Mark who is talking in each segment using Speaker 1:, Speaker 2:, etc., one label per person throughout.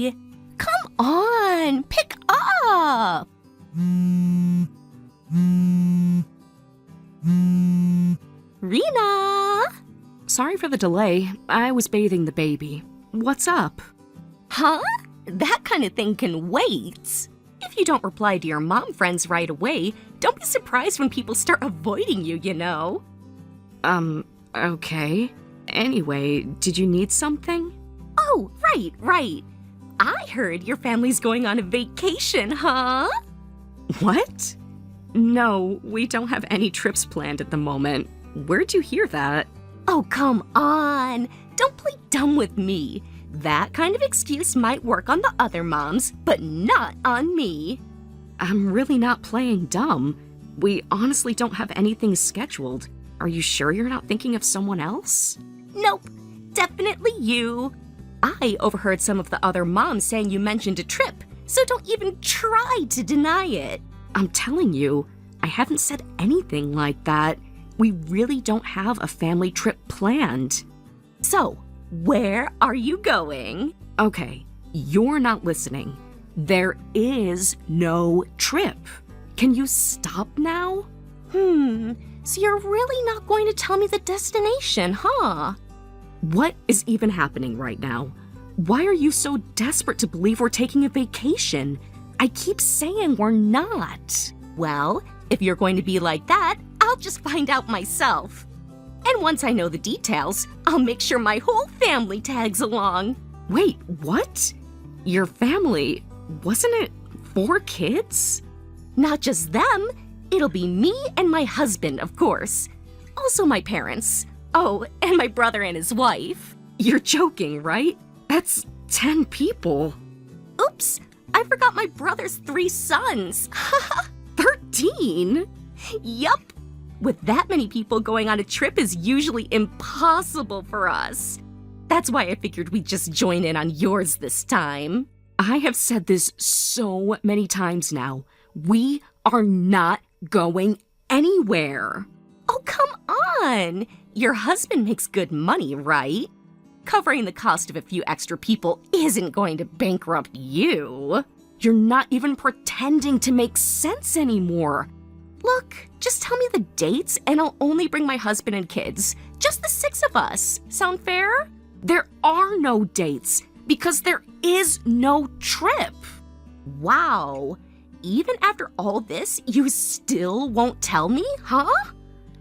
Speaker 1: Hey, come on, pick up. Rena!
Speaker 2: Sorry for the delay. I was bathing the baby. What's up?
Speaker 1: Huh? That kind of thing can wait. If you don't reply to your mom friends right away, don't be surprised when people start avoiding you, you know.
Speaker 2: Okay. Anyway, did you need something?
Speaker 1: Oh, right. I heard your family's going on a vacation, huh?
Speaker 2: What? No, we don't have any trips planned at the moment. Where'd you hear that?
Speaker 1: Oh, come on. Don't play dumb with me. That kind of excuse might work on the other moms, but not on me.
Speaker 2: I'm really not playing dumb. We honestly don't have anything scheduled. Are you sure you're not thinking of someone else?
Speaker 1: Nope, definitely you. I overheard some of the other moms saying you mentioned a trip, so don't even try to deny it.
Speaker 2: I'm telling you, I haven't said anything like that. We really don't have a family trip planned.
Speaker 1: So, where are you going?
Speaker 2: Okay, you're not listening. There is no trip. Can you stop now?
Speaker 1: So you're really not going to tell me the destination, huh?
Speaker 2: What is even happening right now? Why are you so desperate to believe we're taking a vacation? I keep saying we're not.
Speaker 1: Well, if you're going to be like that, I'll just find out myself. And once I know the details, I'll make sure my whole family tags along.
Speaker 2: Wait, what? Your family, wasn't it 4 kids?
Speaker 1: Not just them. It'll be me and my husband, of course. Also my parents. Oh, and my brother and his wife.
Speaker 2: You're joking, right? That's 10 people.
Speaker 1: Oops, I forgot my brother's 3 sons.
Speaker 2: 13?
Speaker 1: Yup. With that many people going on a trip is usually impossible for us. That's why I figured we'd just join in on yours this time.
Speaker 2: I have said this so many times now. We are not going anywhere.
Speaker 1: Oh, come on. Your husband makes good money, right? Covering the cost of a few extra people isn't going to bankrupt you.
Speaker 2: You're not even pretending to make sense anymore.
Speaker 1: Look, just tell me the dates and I'll only bring my husband and kids. Just the 6 of us. Sound fair?
Speaker 2: There are no dates because there is no trip.
Speaker 1: Wow. Even after all this, you still won't tell me, huh?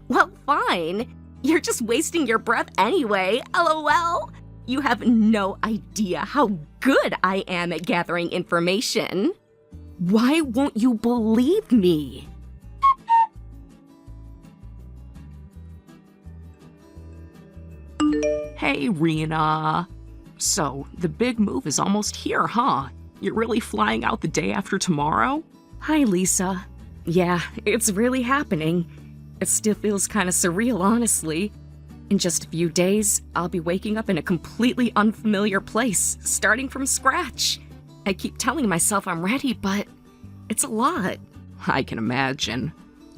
Speaker 1: Well, fine. You're just wasting your breath anyway, LOL. You have no idea how good I am at gathering information.
Speaker 2: Why won't you believe me? Hey, Rena. So, the big move is almost here, huh? You're really flying out the day after tomorrow? Hi, Lisa. Yeah, it's really happening. It still feels kind of surreal, honestly. In just a few days, I'll be waking up in a completely unfamiliar place, starting from scratch. I keep telling myself I'm ready, but it's a lot. I can imagine.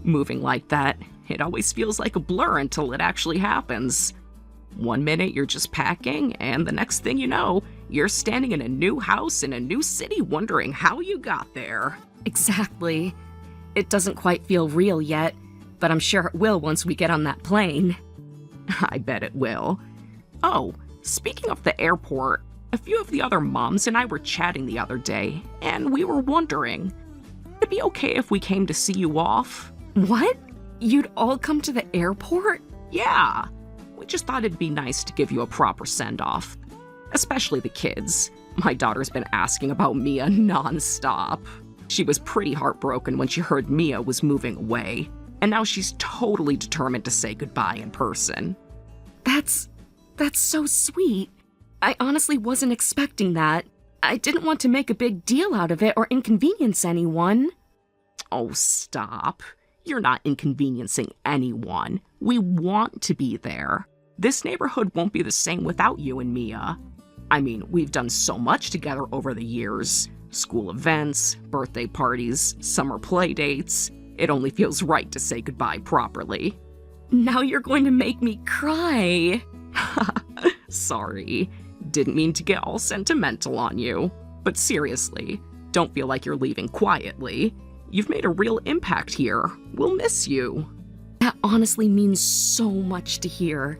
Speaker 2: Moving like that, it always feels like a blur until it actually happens. One minute you're just packing, and the next thing you know, you're standing in a new house in a new city wondering how you got there. Exactly. It doesn't quite feel real yet, but I'm sure it will once we get on that plane. I bet it will. Oh, speaking of the airport, a few of the other moms and I were chatting the other day, and we were wondering, would it be okay if we came to see you off? What? You'd all come to the airport? Yeah. We just thought it'd be nice to give you a proper send-off. Especially the kids. My daughter's been asking about Mia non-stop. She was pretty heartbroken when she heard Mia was moving away, and now she's totally determined to say goodbye in person. That's so sweet. I honestly wasn't expecting that. I didn't want to make a big deal out of it or inconvenience anyone. Oh, stop. You're not inconveniencing anyone. We want to be there. This neighborhood won't be the same without you and Mia. I mean, we've done so much together over the years. School events, birthday parties, summer play dates. It only feels right to say goodbye properly. Now you're going to make me cry. Sorry. Didn't mean to get all sentimental on you. But seriously, don't feel like you're leaving quietly. You've made a real impact here. We'll miss you.
Speaker 1: That honestly means so much to hear.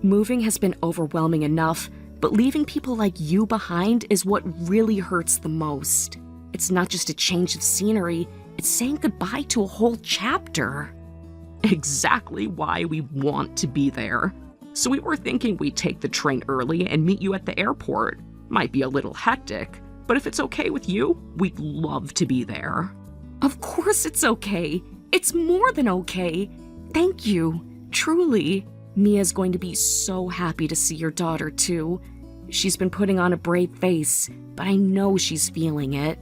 Speaker 1: Moving has been overwhelming enough, but leaving people like you behind is what really hurts the most. It's not just a change of scenery, it's saying goodbye to a whole chapter.
Speaker 2: Exactly why we want to be there. So we were thinking we'd take the train early and meet you at the airport. Might be a little hectic, but if it's okay with you, we'd love to be there.
Speaker 1: Of course it's okay. It's more than okay. Thank you. Truly. Mia's going to be so happy to see your daughter, too. She's been putting on a brave face, but I know she's feeling it.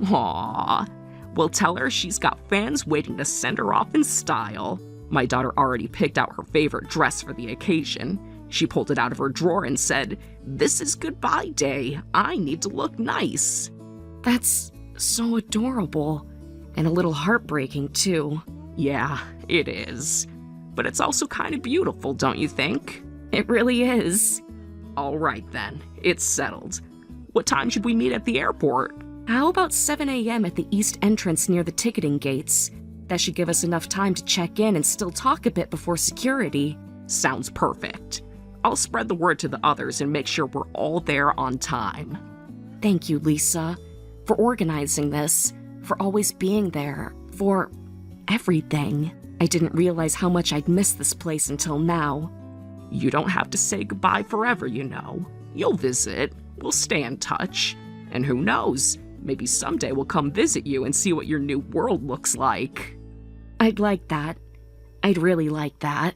Speaker 2: Aww. We'll tell her she's got fans waiting to send her off in style. My daughter already picked out her favorite dress for the occasion. She pulled it out of her drawer and said, "This is goodbye day. I need to look nice."
Speaker 1: That's so adorable. And a little heartbreaking, too.
Speaker 2: Yeah, it is. But it's also kind of beautiful, don't you think?
Speaker 1: It really is.
Speaker 2: All right then, it's settled. What time should we meet at the airport?
Speaker 1: How about 7 a.m. at the east entrance near the ticketing gates? That should give us enough time to check in and still talk a bit before security.
Speaker 2: Sounds perfect. I'll spread the word to the others and make sure we're all there on time.
Speaker 1: Thank you, Lisa, for organizing this, for always being there, for everything. I didn't realize how much I'd missed this place until now.
Speaker 2: You don't have to say goodbye forever, you know. You'll visit, we'll stay in touch, and who knows, maybe someday we'll come visit you and see what your new world looks like.
Speaker 1: I'd like that. I'd really like that.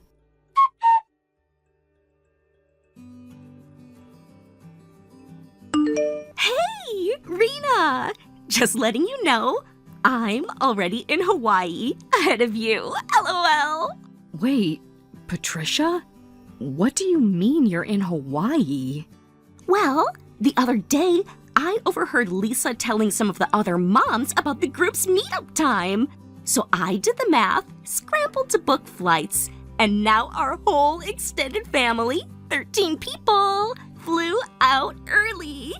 Speaker 1: Hey, Rena! Just letting you know, I'm already in Hawaii, ahead of you, LOL! Wait, Patricia? What do you mean you're in Hawaii? Well, the other day, I overheard Lisa telling some of the other moms about the group's meetup time. So I did the math, scrambled to book flights, and now our whole extended family, 13 people, flew out early.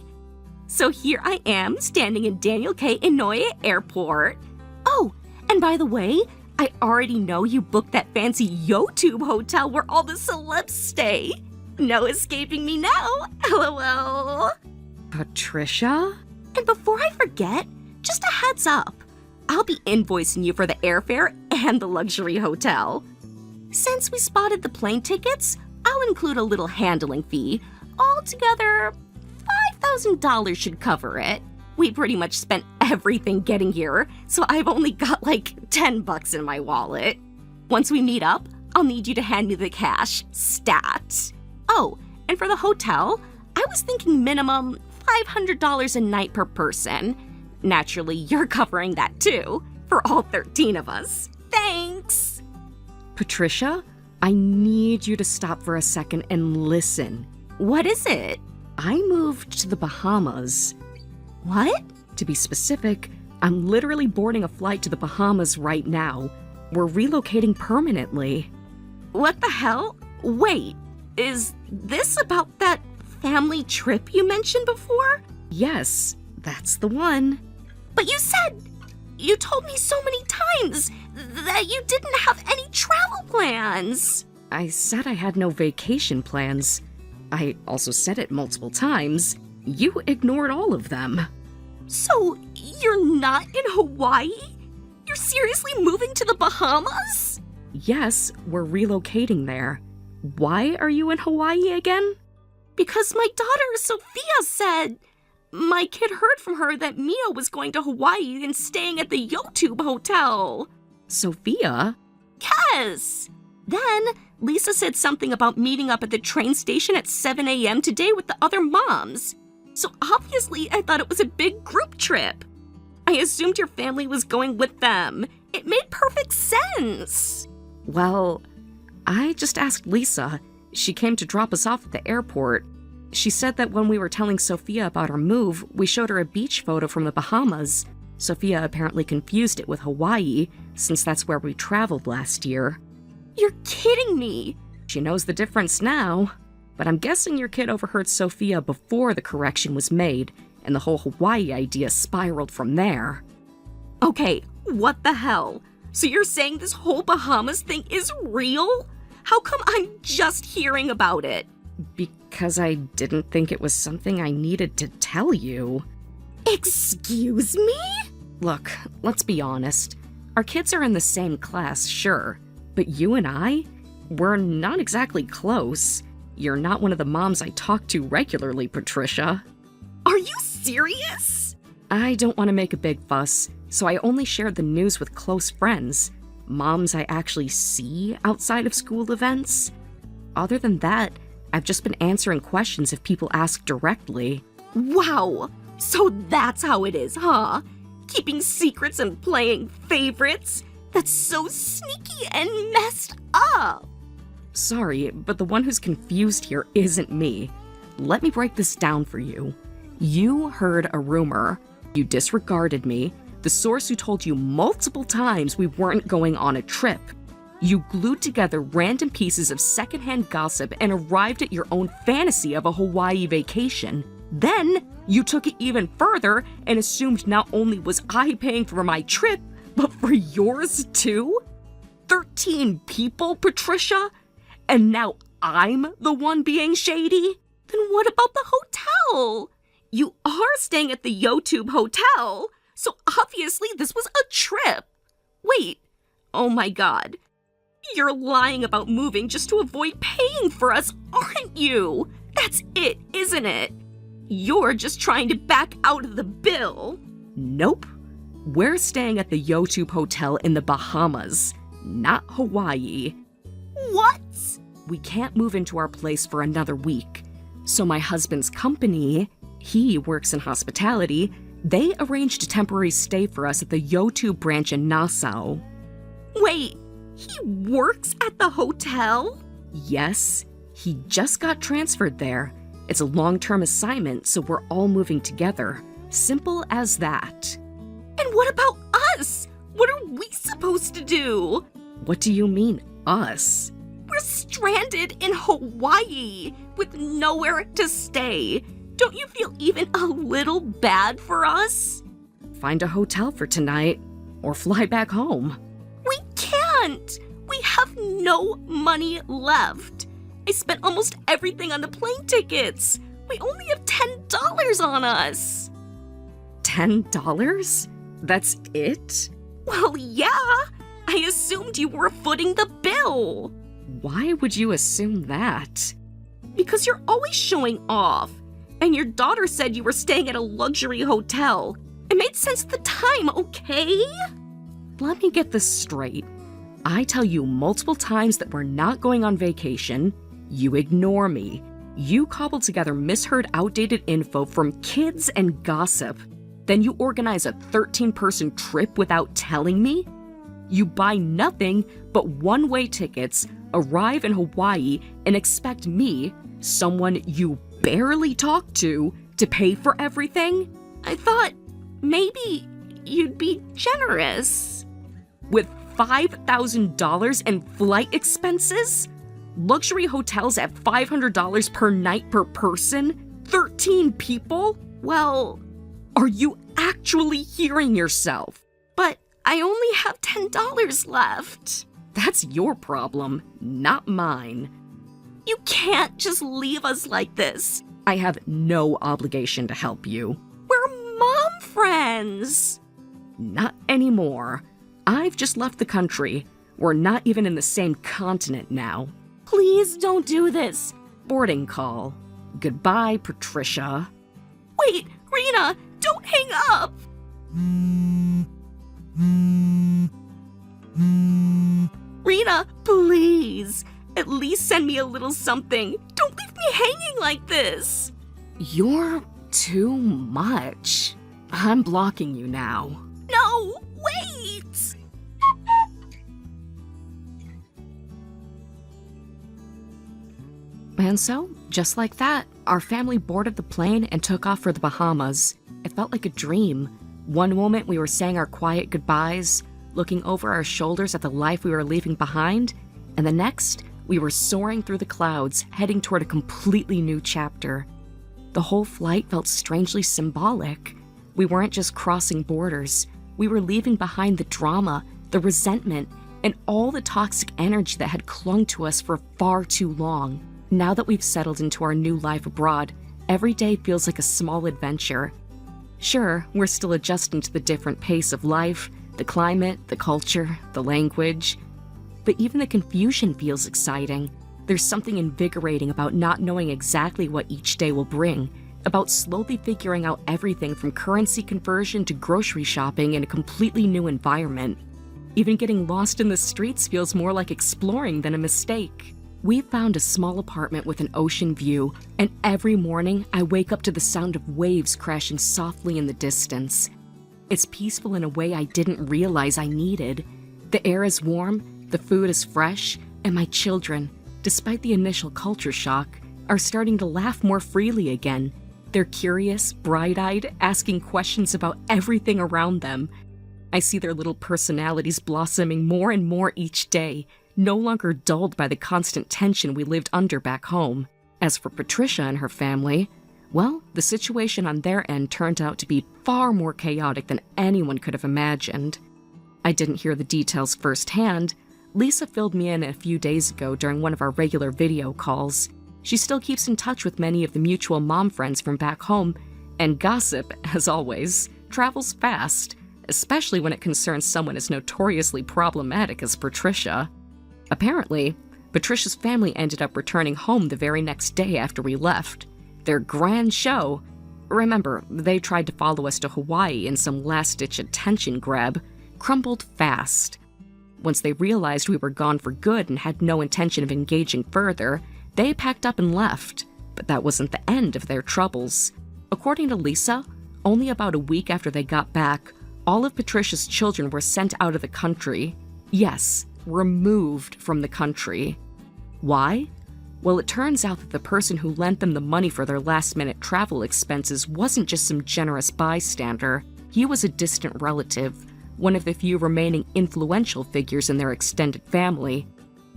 Speaker 1: So here I am, standing in Daniel K. Inouye Airport. Oh, and by the way, I already know you booked that fancy YoTube hotel where all the celebs stay. No escaping me now, LOL. Patricia? And before I forget, just a heads up. I'll be invoicing you for the airfare and the luxury hotel. Since we spotted the plane tickets, I'll include a little handling fee. Altogether, $5,000 should cover it. We pretty much spent everything getting here, so I've only got like $10 in my wallet. Once we meet up, I'll need you to hand me the cash, stat. Oh, and for the hotel, I was thinking minimum $500 a night per person. Naturally, you're covering that too, for all 13 of us. Thanks! Patricia, I need you to stop for a second and listen. What is it? I moved to the Bahamas. What? To be specific, I'm literally boarding a flight to the Bahamas right now. We're relocating permanently. What the hell? Wait, is this about that family trip you mentioned before? Yes, that's the one. But you told me so many times that you didn't have any travel plans. I said I had no vacation plans. I also said it multiple times. You ignored all of them. So, you're not in Hawaii? You're seriously moving to the Bahamas? Yes, we're relocating there. Why are you in Hawaii again? Because my daughter Sophia said... My kid heard from her that Mia was going to Hawaii and staying at the YoTube hotel. Sophia? Yes! Then, Lisa said something about meeting up at the train station at 7 a.m. today with the other moms. So obviously, I thought it was a big group trip. I assumed your family was going with them. It made perfect sense. Well, I just asked Lisa. She came to drop us off at the airport. She said that when we were telling Sophia about our move, we showed her a beach photo from the Bahamas. Sophia apparently confused it with Hawaii, since that's where we traveled last year. You're kidding me! She knows the difference now. But I'm guessing your kid overheard Sophia before the correction was made,
Speaker 2: and the whole Hawaii idea spiraled from there.
Speaker 1: Okay, what the hell? So you're saying this whole Bahamas thing is real? How come I'm just hearing about it?
Speaker 2: Because I didn't think it was something I needed to tell you.
Speaker 1: Excuse me?
Speaker 2: Look, let's be honest. Our kids are in the same class, sure, but you and I, we're not exactly close. You're not one of the moms I talk to regularly, Patricia.
Speaker 1: Are you serious?
Speaker 2: I don't want to make a big fuss, so I only shared the news with close friends, moms I actually see outside of school events. Other than that, I've just been answering questions if people ask directly.
Speaker 1: Wow, so that's how it is, huh? Keeping secrets and playing favorites? That's so sneaky and messed up.
Speaker 2: Sorry, but the one who's confused here isn't me. Let me break this down for you. You heard a rumor. You disregarded me, the source who told you multiple times we weren't going on a trip. You glued together random pieces of secondhand gossip and arrived at your own fantasy of a Hawaii vacation. Then, you took it even further and assumed not only was I paying for my trip, but for yours too? 13 people, Patricia? And now I'm the one being shady?
Speaker 1: Then what about the hotel? You are staying at the YoTube Hotel, so obviously this was a trip. Wait, oh my god. You're lying about moving just to avoid paying for us, aren't you? That's it, isn't it? You're just trying to back out of the bill.
Speaker 2: Nope. We're staying at the YoTube Hotel in the Bahamas, not Hawaii.
Speaker 1: What?
Speaker 2: We can't move into our place for another week. So my husband's company, he works in hospitality, they arranged a temporary stay for us at the YoTube branch in Nassau.
Speaker 1: Wait, he works at the hotel?
Speaker 2: Yes, he just got transferred there. It's a long-term assignment, so we're all moving together. Simple as that.
Speaker 1: And what about us? What are we supposed to do?
Speaker 2: What do you mean, us?
Speaker 1: We're stranded in Hawaii with nowhere to stay. Don't you feel even a little bad for us?
Speaker 2: Find a hotel for tonight, or fly back home.
Speaker 1: We can't! We have no money left. I spent almost everything on the plane tickets. We only have $10 on us.
Speaker 2: $10? That's it?
Speaker 1: Well, yeah. I assumed you were footing the bill.
Speaker 2: Why would you assume that?
Speaker 1: Because you're always showing off. And your daughter said you were staying at a luxury hotel. It made sense at the time, okay?
Speaker 2: Let me get this straight. I tell you multiple times that we're not going on vacation. You ignore me. You cobble together misheard, outdated info from kids and gossip. Then you organize a 13-person trip without telling me? You buy nothing but one-way tickets, arrive in Hawaii, and expect me, someone you barely talk to pay for everything?
Speaker 1: I thought maybe you'd be generous.
Speaker 2: With $5,000 in flight expenses? Luxury hotels at $500 per night per person? 13 people?
Speaker 1: Well,
Speaker 2: are you actually hearing yourself?
Speaker 1: But I only have $10 left.
Speaker 2: That's your problem, not mine.
Speaker 1: You can't just leave us like this.
Speaker 2: I have no obligation to help you.
Speaker 1: We're mom friends.
Speaker 2: Not anymore. I've just left the country. We're not even in the same continent now.
Speaker 1: Please don't do this.
Speaker 2: Boarding call. Goodbye, Patricia.
Speaker 1: Wait, Rena, don't hang up. Rena, please. At least send me a little something. Don't leave me hanging like this.
Speaker 2: You're too much. I'm blocking you now.
Speaker 1: No, wait.
Speaker 2: And so, just like that, our family boarded the plane and took off for the Bahamas. It felt like a dream. One moment we were saying our quiet goodbyes, looking over our shoulders at the life we were leaving behind, and the next, we were soaring through the clouds, heading toward a completely new chapter. The whole flight felt strangely symbolic. We weren't just crossing borders. We were leaving behind the drama, the resentment, and all the toxic energy that had clung to us for far too long. Now that we've settled into our new life abroad, every day feels like a small adventure. Sure, we're still adjusting to the different pace of life, the climate, the culture, the language. But even the confusion feels exciting. There's something invigorating about not knowing exactly what each day will bring, about slowly figuring out everything from currency conversion to grocery shopping in a completely new environment. Even getting lost in the streets feels more like exploring than a mistake. We found a small apartment with an ocean view, and every morning I wake up to the sound of waves crashing softly in the distance. It's peaceful in a way I didn't realize I needed. The air is warm, the food is fresh, and my children, despite the initial culture shock, are starting to laugh more freely again. They're curious, bright-eyed, asking questions about everything around them. I see their little personalities blossoming more and more each day, no longer dulled by the constant tension we lived under back home. As for Patricia and her family, well, the situation on their end turned out to be far more chaotic than anyone could have imagined. I didn't hear the details firsthand. Lisa filled me in a few days ago during one of our regular video calls. She still keeps in touch with many of the mutual mom friends from back home, and gossip, as always, travels fast, especially when it concerns someone as notoriously problematic as Patricia. Apparently, Patricia's family ended up returning home the very next day after we left. Their grand show. Remember, they tried to follow us to Hawaii in some last-ditch attention grab, crumbled fast. Once they realized we were gone for good and had no intention of engaging further, they packed up and left. But that wasn't the end of their troubles. According to Lisa, only about a week after they got back, all of Patricia's children were sent out of the country. Yes, removed from the country. Why? Well, it turns out that the person who lent them the money for their last-minute travel expenses wasn't just some generous bystander. He was a distant relative, one of the few remaining influential figures in their extended family.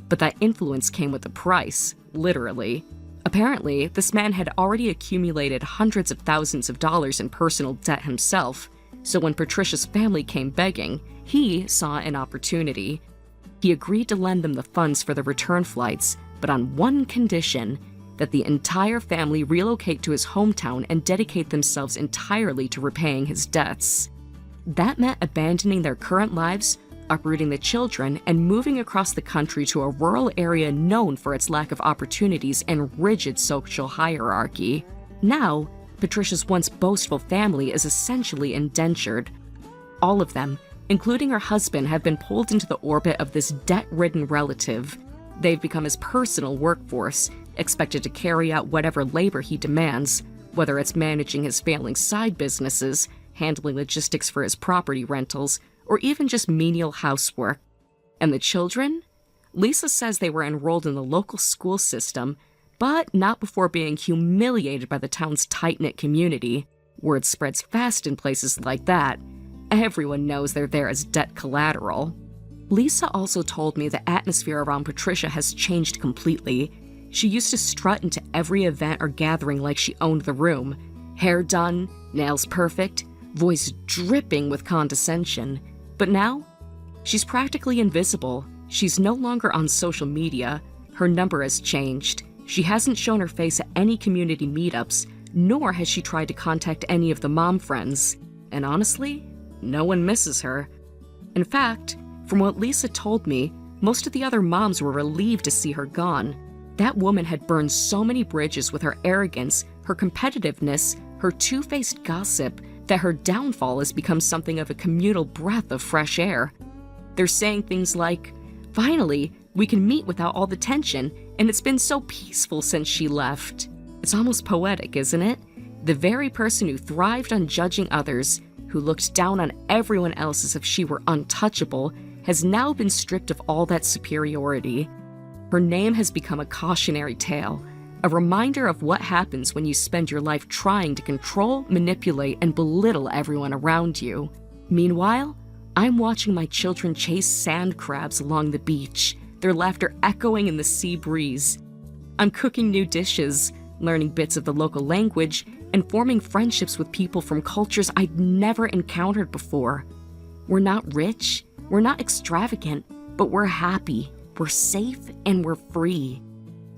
Speaker 2: But that influence came with a price, literally. Apparently, this man had already accumulated hundreds of thousands of dollars in personal debt himself, so when Patricia's family came begging, he saw an opportunity. He agreed to lend them the funds for the return flights, but on one condition, that the entire family relocate to his hometown and dedicate themselves entirely to repaying his debts. That meant abandoning their current lives, uprooting the children, and moving across the country to a rural area known for its lack of opportunities and rigid social hierarchy. Now, Patricia's once boastful family is essentially indentured. All of them, including her husband, have been pulled into the orbit of this debt-ridden relative. They've become his personal workforce, expected to carry out whatever labor he demands, whether it's managing his failing side businesses, handling logistics for his property rentals, or even just menial housework. And the children? Lisa says they were enrolled in the local school system, but not before being humiliated by the town's tight-knit community. Word spreads fast in places like that. Everyone knows they're there as debt collateral. Lisa also told me the atmosphere around Patricia has changed completely. She used to strut into every event or gathering like she owned the room. Hair done, nails perfect, voice dripping with condescension. But now, she's practically invisible. She's no longer on social media. Her number has changed. She hasn't shown her face at any community meetups, nor has she tried to contact any of the mom friends. And honestly, no one misses her. In fact, from what Lisa told me, most of the other moms were relieved to see her gone. That woman had burned so many bridges with her arrogance, her competitiveness, her two-faced gossip, that her downfall has become something of a communal breath of fresh air. They're saying things like, "Finally, we can meet without all the tension, and it's been so peaceful since she left." It's almost poetic, isn't it? The very person who thrived on judging others, who looked down on everyone else as if she were untouchable, has now been stripped of all that superiority. Her name has become a cautionary tale, a reminder of what happens when you spend your life trying to control, manipulate, and belittle everyone around you. Meanwhile, I'm watching my children chase sand crabs along the beach, their laughter echoing in the sea breeze. I'm cooking new dishes, learning bits of the local language, and forming friendships with people from cultures I'd never encountered before. We're not rich, we're not extravagant, but we're happy, we're safe, and we're free.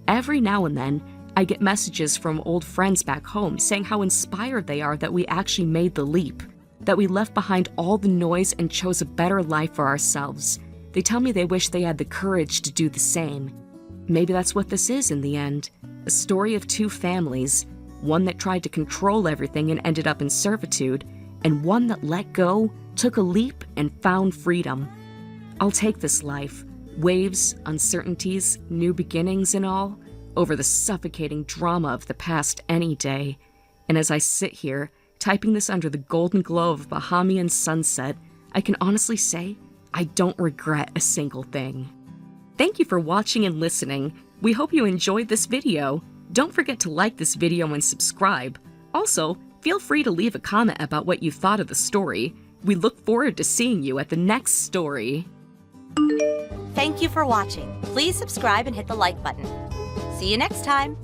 Speaker 2: Every now and then, I get messages from old friends back home saying how inspired they are that we actually made the leap, that we left behind all the noise and chose a better life for ourselves. They tell me they wish they had the courage to do the same. Maybe that's what this is in the end, a story of two families, one that tried to control everything and ended up in servitude, and one that let go, took a leap, and found freedom. I'll take this life, waves, uncertainties, new beginnings and all, over the suffocating drama of the past any day. And as I sit here, typing this under the golden glow of a Bahamian sunset, I can honestly say I don't regret a single thing. Thank you for watching and listening. We hope you enjoyed this video. Don't forget to like this video and subscribe. Also, feel free to leave a comment about what you thought of the story. We look forward to seeing you at the next story.
Speaker 3: Thank you for watching. Please subscribe and hit the like button. See you next time.